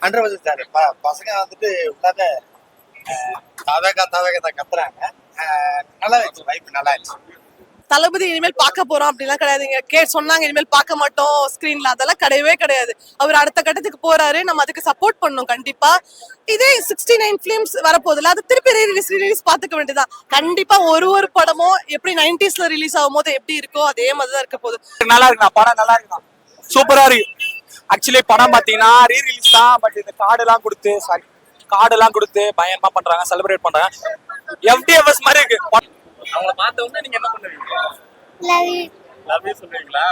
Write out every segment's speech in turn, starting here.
100% sir. பசங்க வந்துட்டு உள்ளாத தவேகா கத்துறாங்க. நல்லா இருந்துச்சு, வைப் நல்லா இருந்துச்சு. தளபதி இனிமேல் பார்க்க போறோம் அப்படிலாம் கிடையாதுங்க. சொன்னாங்க இனிமேல் பார்க்க மாட்டோம் ஸ்கிரீன்ல, அதெல்லாம் கிடையவே கிடையாது. அவர் அடுத்த கட்டத்துக்கு போறாரு, நம்ம அதுக்கு சப்போர்ட் பண்ணணும் கண்டிப்பா. இதே 69 பிலிம்ஸ் வரப்போகுதுல, அது திருப்பி ரிலீஸ் பாத்துக்க வேண்டியதான். கண்டிப்பா ஒரு படமும் எப்படி 90sல ரிலீஸ் ஆகும் போது எப்படி இருக்கோ அதே மாதிரிதான் இருக்க போகுது. நல்லா இருக்குண்ணா, படம் நல்லா இருக்குண்ணா, சூப்பரா இருக்கு. ஆக்சுவலி படம் பாத்தீங்கன்னா ரிலீஸ் தான், பட் இந்த கார்டெல்லாம் கொடுத்து பயங்கரமா பண்றாங்க, செலிப்ரேட் பண்றாங்க. எஃப்டிஎஃப்எஸ் மாதிரி இருக்கு. அவங்கள பார்த்த உடனே நீங்க என்ன பண்ணுவீங்க? லவ் யூ சொல்லுவீங்களா?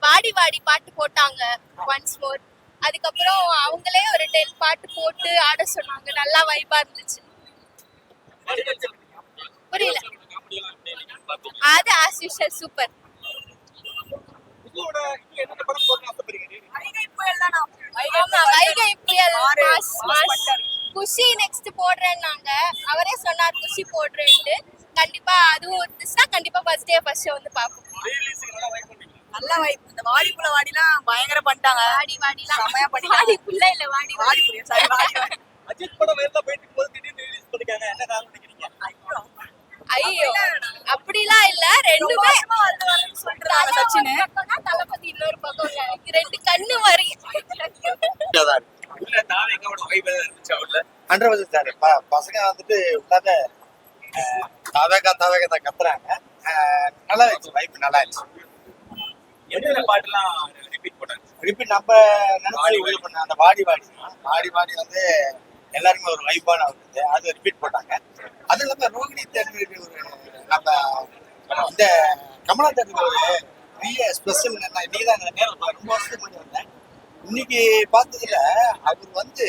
வாடி வாடி பாட்டு போட்டாங்க ஒன்ஸ் மோர். அதுக்கப்புறம் அவங்களே ஒரு 10 பாட்டு போட்டு ஆட சொன்னாங்க. நல்லா வைபா இருந்துச்சு. புரியல. அது ஆஸ் யூஷுவல் சூப்பர். வைகை புயல் குஷி நெக்ஸ்ட் போடுறேன்னாங்க. அவரே சொன்னார் குஷி போடுறேன்ட்டு. கண்டிப்பா அதுவும் இருந்துச்சுன்னா கண்டிப்பா ஃபர்ஸ்ட் ஷோ வந்து பாப்போம். நல்ல வைப். இந்த வாடிப்புள்ள வாடிலாம் பயங்கர பண்ணிட்டாங்க. வாடிலாம் செமையா பண்ணிட்டாங்க. வாடிப்புள்ள இல்ல வாடி சாரி வாடி. அஜித் படம் வேற போயிட்டு போது திடீர்னு ரிலீஸ் பண்ணிருக்காங்க. என்ன காரணம் நினைக்கிறீங்க? ஐயோ அப்படிலாம் இல்ல. ரெண்டுமே சொல்றாங்க சச்சின். தளபதி இன்னொரு பக்கம் ரெண்டு கண்ணு மாதிரி. 100% சார். பசங்க வந்துட்டு உள்ளாத தவேகா கத்துறாங்க. நல்லா இருந்துச்சு, வைப் நல்லா இருந்துச்சு. எந்தெந்த பாட்டுலாம் ரிப்பீட் போட்டாங்க? ரிப்பீட் நம்ம நினைச்சு உள்ள பண்ண அந்த வாடி வந்து எல்லாருமே ஒரு வைப்பான இருந்தது, அது ரிப்பீட் போட்டாங்க. அது இல்லாம ரோகிணி தேட்டருக்கு ஒரு நம்ம இந்த கமலா தேட்டருக்கு ஒரு பெரிய ஸ்பெஷல் என்ன, நீதான் நேரம் ரொம்ப வருஷத்துக்கு முன்னாடி வந்தேன். இன்னைக்கு பார்த்ததுல அவர் வந்து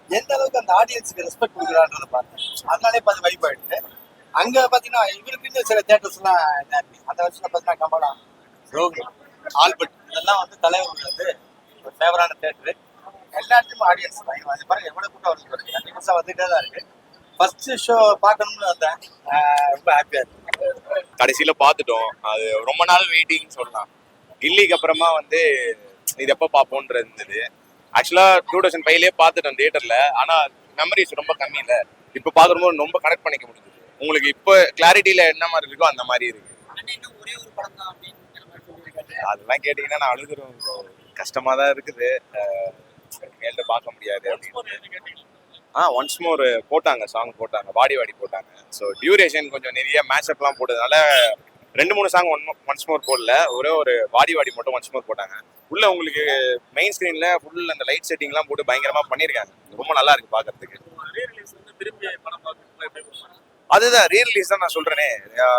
எந்த அளவுக்கு அந்த ஆடியன்ஸுக்கு ரெஸ்பெக்ட் கொடுக்குறான்றத பார்த்தேன். அதனாலே பார்த்து வைப் ஆயிடுது. அங்க பாத்தீங்கன்னா இவருக்கு சில தேட்டர்ஸ் எல்லாம் அந்த வருஷம் பாத்தீங்கன்னா கமலா, ரோகிணி, ஆல்பர்ட் இதெல்லாம் வந்து தலைவர் வந்து ஒரு ஃபேவரான தேட்டரு. எல்லா இடத்துக்கும் ஆடியன்ஸ் பயங்கரம். அது பாருங்க எவ்வளவு கூட்டம் வருது, கண்டிப்பா வந்துட்டே தான் இருக்கு. ஃபர்ஸ்ட் ஷோ பார்க்கணும்னு வந்தேன், ரொம்ப ஹாப்பியா இருக்கு. கடைசியில பார்த்துட்டோம். அது ரொம்ப நாள் வெயிட்டிங் சொல்லலாம். கில்லிக்கு அப்புறமா வந்து இது எப்போ பார்ப்போன்றது இருந்தது. ஆக்சுவலா 2005 பார்த்துட்டோம் தியேட்டர்ல. ஆனா மெமரிஸ் ரொம்ப கம்மி இல்லை. இப்போ பார்க்கும்போது ரொம்ப கனெக்ட் பண்ணிக்க முடியுது. உங்களுக்கு இப்போ கிளாரிட்டியில என்ன மாதிரி இருக்கோ அந்த மாதிரி இருக்கு. அதெல்லாம் கேட்டீங்கன்னா நான் அழுதுறோம். கஷ்டமா தான் இருக்குது. என்கிட்ட பார்க்க முடியாது அப்படின்னு. ஒன்ஸ் மோர் போட்டாங்க, சாங் போட்டாங்க, வாடி போட்டாங்க. ஸோ டியூரேஷன் கொஞ்சம் நிறைய மேட்சப்லாம் போட்டதுனால 2-3 சாங் ஒன்ஸ் மோர் போடல. ஒரு வாடி மட்டும் ஒன்ஸ் மோர் போட்டாங்க. உள்ள உங்களுக்கு மெயின் ஸ்க்ரீன்ல ஃபுல் அந்த லைட் செட்டிங்லாம் போட்டு பயங்கரமா பண்ணியிருக்காங்க. ரொம்ப நல்லா இருக்கு பார்க்கறதுக்கு. அதுதான் ரீரிலீஸ் தான் நான் சொல்றேனே.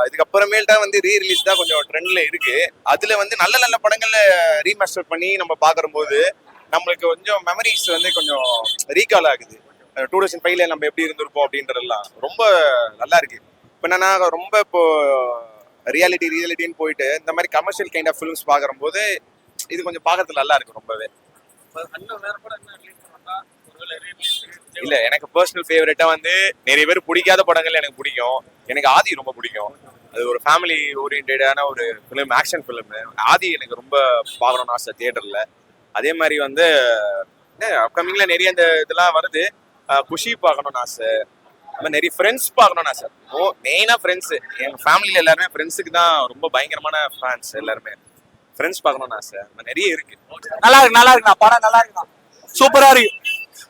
இதுக்கப்புறமேல்ட்டா வந்து ரீரிலீஸ் தான் கொஞ்சம் ட்ரெண்ட்ல இருக்கு. அதுல வந்து நல்ல படங்கள்ல ரீமாஸ்டர் பண்ணி நம்ம பார்க்கும்போது நம்மளுக்கு கொஞ்சம் மெமரிஸ் வந்து கொஞ்சம் ரீகால் ஆகுது. 2005 நம்ம எப்படி இருந்திருப்போம் அப்படின்றதெல்லாம் ரொம்ப நல்லா இருக்கு. இப்போ என்னன்னா ரொம்ப இப்போ ரியாலிட்டின்னு போயிட்டு இந்த மாதிரி கமர்ஷியல் கைண்ட் ஆஃப் ஃபிலிம்ஸ் பார்க்கும்போது இது கொஞ்சம் பார்க்கறதுக்கு நல்லா இருக்கு ரொம்பவே. இல்ல எனக்கு பர்சனல் ஃபேவரட்டா வந்து நிறைய பேர் பிடிக்காத படங்கள் எனக்கு பிடிக்கும். எனக்கு ஆதி ரொம்ப பிடிக்கும். அது ஒரு ஃபேமிலி ஓரியன்டான ஒரு ஃபிலிம், ஆக்ஷன் ஃபிலிம். ஆதி எனக்கு ரொம்ப பார்க்கணும்னு ஆசை தியேட்டர்ல. அதே மாதிரி வந்து அப்கமிங்ல நிறைய இந்த இதெல்லாம் வருது. குஷி பார்க்கணும்னு ஆசை. அது மாதிரி நிறைய ஃப்ரெண்ட்ஸ் பார்க்கணும்னு ஆசை. மெயினா ஃப்ரெண்ட்ஸ். எங்க ஃபேமிலியில எல்லாருமே ஃப்ரெண்ட்ஸுக்கு தான் ரொம்ப பயங்கரமான ஃபேன்ஸ். எல்லாருமே ஃப்ரெண்ட்ஸ் பார்க்கணும்னு ஆசை. நிறைய இருக்கு. நல்லா இருக்குண்ணா, படம் நல்லா இருக்குண்ணா, சூப்பரா இருக்கு.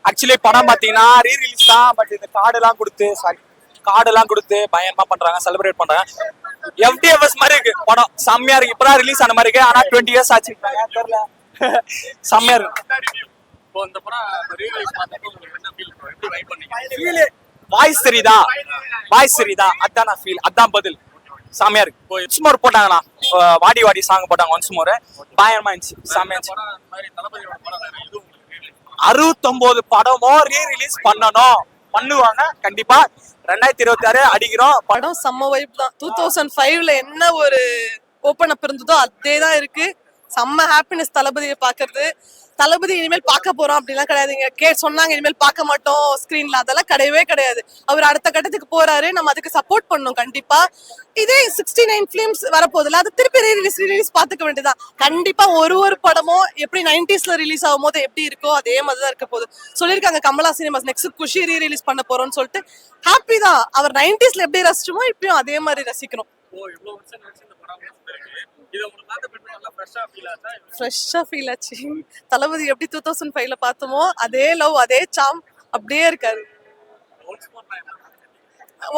ஆக்சுவலி படம் பாத்தீங்கன்னா ரிலீஸ் தான், பட் இந்த கார்டெல்லாம் கொடுத்து பயங்கரமா பண்றாங்க, செலிப்ரேட் பண்றாங்க. எஃப்டிஎஃப்எஸ் மாதிரி இருக்கு படம். செம்மையா இருக்கு. இப்பதான் ரிலீஸ் ஆன மாதிரி இருக்கு. ஆனா 20 years ஆச்சு தெரியல. செம்மையா இருக்கு. வாய்ஸ் தெரியுதா அதான் ஃபீல், அதான் பதில். செம்மையா இருக்கு. ஒன்ஸ் மோர் போட்டாங்கண்ணா, வாடி சாங் போட்டாங்க ஒன்ஸ் மோர். பயங்கரமா இருந்துச்சு, செம்மையா இருந்துச்சு. 69 படமும் ரீரிலீஸ் பண்ணுவாங்க கண்டிப்பா. 2026 அடிக்கிறோம். படம் செம்ம வைப் தான். 2005ல என்ன ஒரு ஓப்பன் அப் இருந்ததோ அதே தான் இருக்கு. செம்ம ஹாப்பினஸ் தளபதியை பாக்குறது. தளபதி இனிமேல் பார்க்க போறோம் அப்படிலாம் கிடையாதுங்க. சொன்னாங்க இனிமேல் பார்க்க மாட்டோம் ஸ்கிரீன்ல, அதெல்லாம் கிடையவே கிடையாது. அவர் அடுத்த கட்டத்துக்கு போறாரு, நம்ம அதுக்கு சப்போர்ட் பண்ணணும் கண்டிப்பா. இதே 69 ஃபிலிம்ஸ் வரப்போகுதுல, அது திருப்பி ரிலீஸ் பாத்துக்க வேண்டியதான். கண்டிப்பா ஒரு படமும் எப்படி 90sல ரிலீஸ் ஆகும் போது எப்படி இருக்கோ அதே மாதிரி தான் இருக்க போகுது. சொல்லியிருக்காங்க கமலா சினிமாஸ் நெக்ஸ்ட் குஷி ரிலீஸ் பண்ண போறோம்னு சொல்லிட்டு. ஹாப்பி தான். அவர் 90sல எப்படி ரசிச்சோமோ இப்பயும் அதே மாதிரி ரசிக்கணும். இவ்வளவு வருஷம் கழிச்சு இந்த படம் வந்திருக்கு. இது உங்களுக்கு பார்த்த பிறகு நல்லா ஃப்ரெஷ்ஷா ஃபீல் ஆச்சா? ஃப்ரெஷ்ஷா ஃபீல் ஆச்சு. தளபதி எப்படி 2005ல பார்த்தோமோ அதே லவ் அதே சாம் அப்படியே இருக்காரு.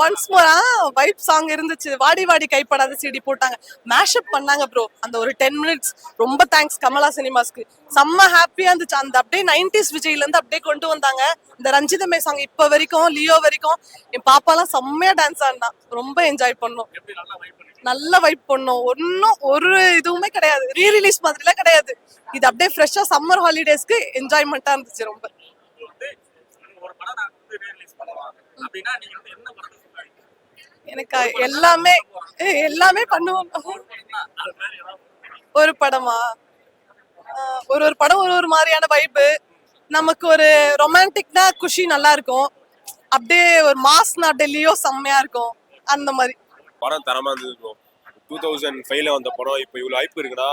ஒன்ஸ் மோர் வைப் சாங் இருந்துச்சு. வாடி வாடி கைப்படாத சிடி போட்டாங்க, மேஷப் பண்ணாங்க ப்ரோ. அந்த ஒரு 10 minutes ரொம்ப தேங்க்ஸ் கமலா சினிமாஸ்க்கு. செம்ம ஹாப்பியா இருந்துச்சு. அந்த அப்படியே 90s விஜய்ல இருந்து அப்படியே கொண்டு வந்தாங்க. இந்த ரஞ்சிதமே சாங் இப்ப வரைக்கும் லியோ வரைக்கும் என் பாப்பாலாம் செம்மையா டான்ஸ் ஆடினா. ரொம்ப என்ஜாய் பண்ணோம். எப்படி நல்லா வைப் பண்ணி நல்ல வைப் பண்ணோம். ஒன்னும் ஒரு இதுவுமே கிடையாது, ரிலீஸ் மாதிரிலாம் கிடையாது. இது அப்படியே ஃப்ரெஷ்ஷா சம்மர் ஹாலிடேஸ்க்கு என்ஜாய்மெண்டா இருந்துச்சு ரொம்ப. வந்து ஒரு படம் நான் வந்து ரிலீஸ் பண்ணலாம் அப்படின்னா நீங்க வந்து என்ன படத்தை சொல்றீங்க? எனக்கு எல்லாமே பண்ணுவோம். அது மாதிரி ஏதாவது ஒரு படமா ஒரு படம் ஒரு மாதிரியான வைப்பு. நமக்கு ஒரு ரொமான்டிக்னா குஷி நல்லா இருக்கும். அப்படியே ஒரு மாஸ்னா அப்படியே லியோ செம்மையா இருக்கும். அந்த மாதிரி படம் தரமா இருந்தது ப்ரோ. 2005ல வந்த படம் இப்போ இவ்வளோ ஹைப் இருக்குன்னா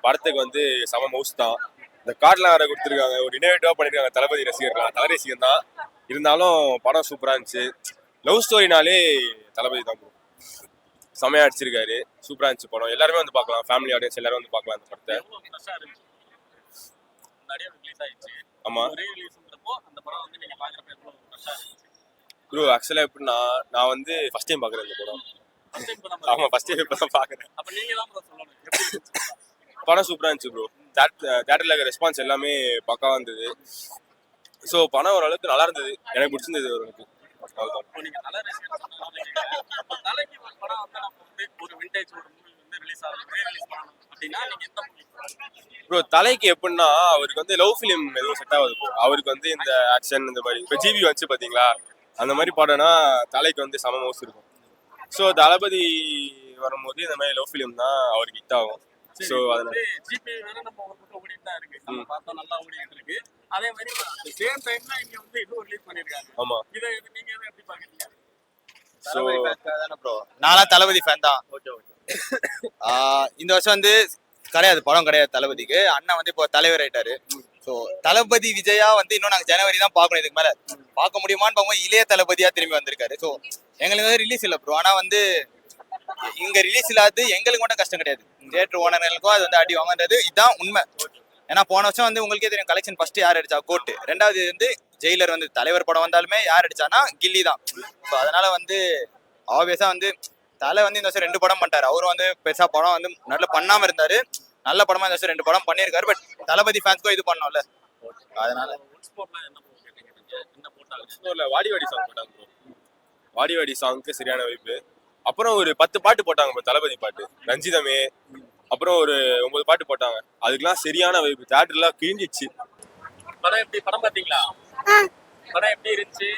படத்துக்கு வந்து செம மவுஸ் தான். இந்த கார்ட்லாம் வேற கொடுத்துருக்காங்க, ஒரு இனோவேட்டிவா பண்ணிருக்காங்க. தளபதி ரசிகர்லாம் தலை ரசிகன் தான் இருந்தாலும் படம் சூப்பரா இருந்துச்சு. லவ் ஸ்டோரினாலே தளபதி தான் ப்ரோ. செமையா அடிச்சிருக்காரு, சூப்பரா இருந்துச்சு படம். எல்லாருமே வந்து பார்க்கலாம், ஃபேமிலி ஆடியன்ஸ் எல்லாரும் வந்து பார்க்கலாம் இந்த படத்தை. எவ்வளவு ஃப்ரெஷ்ஷா இருந்துச்சு? முன்னாடியே ரிலீஸ் ஆயிடுச்சு. ஆமா ரீ ரிலீஸ்ன்றப்போ அந்த படம் வந்து நீங்க பாக்குறப்ப எவ்வளவு ஃப்ரெஷ்ஷா இருந்துச்சு? ப்ரோ, ஆக்சுவலா எப்படின்னா நான் வந்து ஃபர்ஸ்ட் டைம் பார்க்குறேன் இந்த படம். ஃபர்ஸ்ட் டைம் படம் ஆமா, ஃபர்ஸ்ட் டைம் இப்போ தான் பார்க்குறேன். அப்ப நீங்க தான் ப்ரோ சொல்லணும் எப்படி இருந்துச்சு? படம் சூப்பரா இருந்துச்சு ப்ரோ. தேட்டரில் இருக்க ரெஸ்பான்ஸ் எல்லாமே பக்காவா இருந்தது. ஸோ படம் ஓரளவுக்கு நல்லா இருந்தது, எனக்கு பிடிச்சிருந்தது ஓரளவுக்கு. அவ்வளோதான். இப்போ நீங்க தலை ரசிகர் அப்ப தலைக்கு ஒரு படம் வந்து நம்ம வந்து ஒரு விண்டேஜ் ஒரு மூவி வந்து ரிலீஸ் ஆகுது, ரீ ரிலீஸ் பண்ணணும் அப்படின்னா நீங்க எந்த மூவி? ப்ரோ, தலைக்கு எப்படின்னா அவருக்கு வந்து லவ் ஃபிலிம் எதுவும் செட் ஆகுது ப்ரோ. அவருக்கு வந்து இந்த ஆக்ஷன் இந்த மாதிரி இப்போ ஜிபி வந்துச்சு பார்த்தீங்களா, அந்த மாதிரி படம்னா தலைக்கு வந்து செம மவுஸ் இருக்கும். ஸோ தளபதி வரும்போது இந்த மாதிரி லவ் ஃபிலிம் தான் அவருக்கு ஹிட் ஆகும். ஸோ அதனால ஜிபி வேற நம்ம ஒரு பக்கம் ஓடிட்டு தான் இருக்கு, நம்ம பார்த்தா நல்லா ஓடிட்டு இருக்கு. அதே மாதிரி சேம் டைம்ல இங்க வந்து இதுவும் ரிலீஸ் பண்ணிருக்காங்க. ஆமா. இதை நீங்க எதை எப்படி பாக்குறீங்க? ஸோ ப்ரோ, நான்லாம் தளபதி ஃபேன் தான். Okay okay. இந்த வருஷம் வந்து கிடையாது, படம் கிடையாது தளபதிக்கு. அண்ணன் வந்து இப்போ தலைவர் ஆயிட்டாரு. ஸோ தளபதி விஜயா வந்து இன்னும் நாங்கள் ஜனவரி தான் பார்க்கணும். இதுக்கு மேலே பார்க்க முடியுமான்னு பார்க்கும்போது இளைய தளபதியா திரும்பி வந்திருக்காரு. ஸோ எங்களுக்கு வந்து ரிலீஸ் இல்லை ப்ரோ. ஆனால் வந்து இங்க ரிலீஸ் இல்லாது எங்களுக்கு மட்டும் கஷ்டம் கிடையாது, தியேட்டர் ஓனர்களுக்கும் அது வந்து அடி வாங்குறது இதுதான் உண்மை. ஏன்னா போன வருஷம் வந்து உங்களுக்கே தெரியும் கலெக்ஷன் ஃபர்ஸ்ட் யார் அடிச்சா, கோட்டு. ரெண்டாவது வந்து ஜெயிலர் வந்து தலைவர் படம் வந்தாலுமே யார் அடிச்சானா கில்லி தான். ஸோ அதனால வந்து ஆப்வியஸா வந்து தலை வந்து இந்த வருஷம் 2 படம் பண்ணிட்டாரு. அவரும் வந்து பெருசா படம் வந்து நல்லா பண்ணாம இருந்தாரு. நல்ல படமா இந்த வருஷம் 2 படம் பண்ணியிருக்காரு. பட் தளபதி ஃபேன்ஸ்க்கும் இது பண்ணோம்ல, அதனால என்ன போட்டாங்க? ஸ்டோர்ல வாடி வாடி சாங் போட்டாங்க ப்ரோ. வாடி வாடி சாங்க்கு சரியான வைப்பு. அப்புறம் ஒரு 10 பாட்டு போட்டாங்க ப்ரோ, தளபதி பாட்டு, ரஞ்சிதமே. அப்புறம் ஒரு 9 பாட்டு போட்டாங்க. அதுக்கெல்லாம் சரியான வைப்பு, தியேட்டர்லாம் கிழிஞ்சிச்சு. படம் எப்படி? படம் பாத்தீங்களா? படம் எப்படி இருந்துச்சு?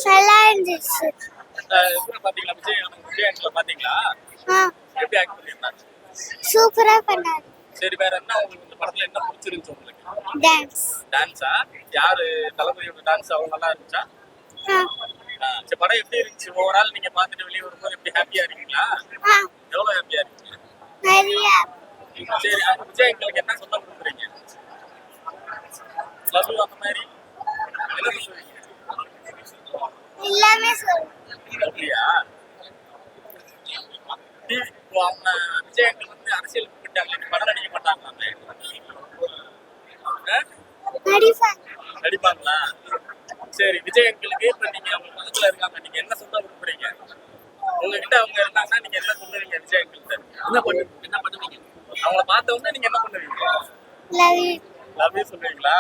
நல்லா இருந்துச்சு. எப்படி பாத்தீங்களா? விஜய் ஆக்சுவலா பாத்தீங்களா? எப்படி ஆக்ட் பண்ணிருந்தாங்க? சூப்பரா பண்ணாரு. சரி, வேற என்ன உங்களுக்கு இந்த படத்துல என்ன பிடிச்சிருந்துச்சு உங்களுக்கு? டான்ஸ். டான்ஸா? யாரு தளபதியோட டான்ஸ் அவங்க நல்லா இருந்துச்சா? சரி, படம் எப்படி இருந்துச்சு? ஓவரால் நீங்க பாத்துட்டு வெளியே வரும்போது எப்படி ஹாப்பியா இருக்கீங்களா? எவ்வளவு ஹாப்பியா இருக்கீங்க? நிறைய. சரி, விஜய் எங்களுக்கு என்ன சொல்ல கொடுக்குறீங்க? லவ் யூ அந்த மாதிரி என்ன சொல்லுவீங்க? எல்லாமே சொல்லு. அப்படியா? இப்போ அவங்க விஜய் எங்களுக்கு வந்து அரசியல் கூப்பிட்டாங்க, படம் நடிக்க மாட்டாங்களாமே. நடிப்பாங்க. நடிப்பாங்களா? சரி, விஜய் எங்களுக்கு இப்ப நீங்க அவங்க பக்கத்துல இருக்காங்க, நீங்க என்ன சொல்ல விரும்புறீங்க? உங்ககிட்ட அவங்க இருந்தாங்கன்னா நீங்க என்ன சொல்லுவீங்க? விஜய் எங்களுக்கு என்ன பண்ணுவீங்க? அவங்கள பார்த்த உடனே நீங்க என்ன பண்ணுவீங்க? Love you. லவ் யூ சொல்லுவீங்களா?